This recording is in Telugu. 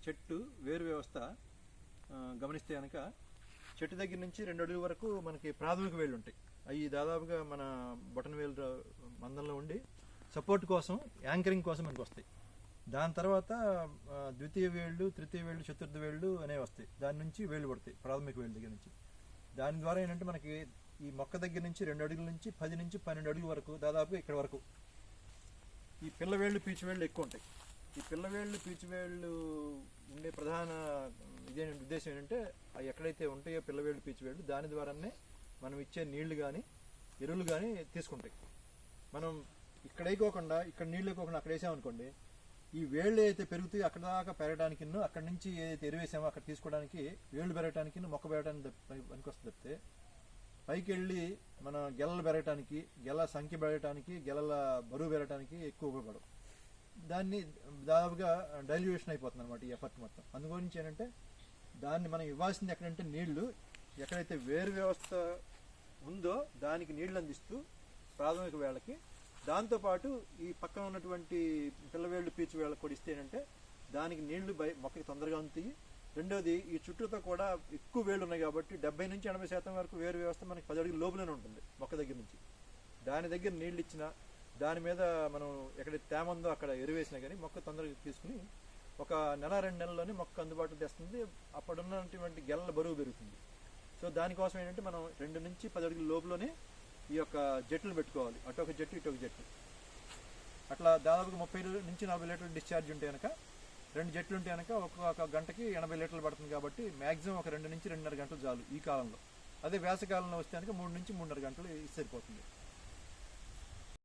చెట్టు వేరు వ్యవస్థ గమనిస్తే కనుక చెట్టు దగ్గర నుంచి 2 అడుగుల వరకు మనకి ప్రాథమిక వేళ్ళు ఉంటాయి. అవి దాదాపుగా మన బొటన వేలు మందంలో ఉండి సపోర్ట్ కోసం, యాంకరింగ్ కోసం మనకు వస్తాయి. దాని తర్వాత ద్వితీయ వేళ్ళు, తృతీయ వేళ్ళు, చతుర్థ వేళ్ళు అనేవి వస్తాయి. దాని నుంచి వేళ్ళు పడతాయి ప్రాథమిక వేళ్ళ దగ్గర నుంచి. దాని ద్వారా ఏంటంటే మనకి ఈ మొక్క దగ్గర నుంచి 2 అడుగుల నుంచి 10 నుంచి 12 అడుగుల వరకు దాదాపుగా ఇక్కడ వరకు ఈ పిల్లవేళ్ళు, పీచువేళ్ళు ఎక్కువ ఉంటాయి. ఈ పిల్లవేళ్ళు, పీచువేళ్ళు ఉండే ప్రధాన ఉద్దేశం ఏంటంటే అవి ఎక్కడైతే ఉంటాయో పిల్లవేళ్ళు, పీచువేళ్ళు దాని ద్వారానే మనం ఇచ్చే నీళ్లు కానీ ఎరువులు కానీ తీసుకుంటాయి. మనం ఇక్కడ వేయకోకుండా, ఇక్కడ నీళ్ళు వేయకోకుండా అక్కడ వేసామనుకోండి, ఈ వేళ్ళు అయితే పెరుగుతాయి అక్కడ దాకా పెరగడానికి, అక్కడి నుంచి ఏదైతే ఎరువు వేసామో అక్కడ తీసుకోవడానికి, వేళ్ళు పెరగడానికి, మొక్క పెరగడానికి పనికొస్తుంది. తప్పితే పైకి వెళ్ళి మన గెలలు పెరగటానికి, గెల సంఖ్య పెరగటానికి, గెలల బరువు పెరగటానికి ఎక్కువ ఉపయోగపడవు. దాన్ని దాదాపుగా డైల్యూషన్ అయిపోతుంది అనమాట ఈ ఎఫర్ట్ మొత్తం. అందుగురించి ఏంటంటే దాన్ని మనం ఇవ్వాల్సింది ఎక్కడంటే నీళ్లు, ఎక్కడైతే వేరు వ్యవస్థ ఉందో దానికి నీళ్లు అందిస్తూ ప్రాథమిక వేళ్ళకి, దాంతోపాటు ఈ పక్కన ఉన్నటువంటి పిల్లవేళ్ళు, పీచు వేళ్ళకి కూడా ఇస్తే ఏంటంటే దానికి నీళ్లు మొక్కకి తొందరగా అందుతాయి. రెండోది ఈ చుట్టూతో కూడా ఎక్కువ వేళ్ళు ఉన్నాయి కాబట్టి 70 నుంచి 80% వరకు వేరు వ్యవస్థ మనకి 10 అడుగుల లోపలనే ఉంటుంది మొక్క దగ్గర నుంచి. దాని దగ్గర నీళ్ళు ఇచ్చినా, దాని మీద మనం ఎక్కడైతే తేమ ఉందో అక్కడ ఎరువేసినా కానీ మొక్క తొందరగా తీసుకుని ఒక నెల 2 నెలల్లోనే మొక్క అందుబాటులో తెస్తుంది. అప్పుడున్నటువంటి గెలల బరువు పెరుగుతుంది. సో దానికోసం ఏంటంటే మనం 2 నుంచి 10 అడుగుల లోపలనే ఈ యొక్క జట్లు పెట్టుకోవాలి. అటు ఒక జట్టు, ఇటు ఒక జట్టు. అట్లా దాదాపుగా 30 నుంచి 40 లీటర్లు డిశ్చార్జ్ ఉంటే కనుక 2 జట్లు ఉంటే కనుక ఒక గంటకి 80 లీటర్లు పడుతుంది. కాబట్టి మ్యాక్సిమం ఒక 2 నుంచి 2.5 గంటలు చాలు ఈ కాలంలో. అదే వేసవికాలంలో వస్తే కనుక 3 నుంచి 3.5 గంటలు సరిపోతుంది.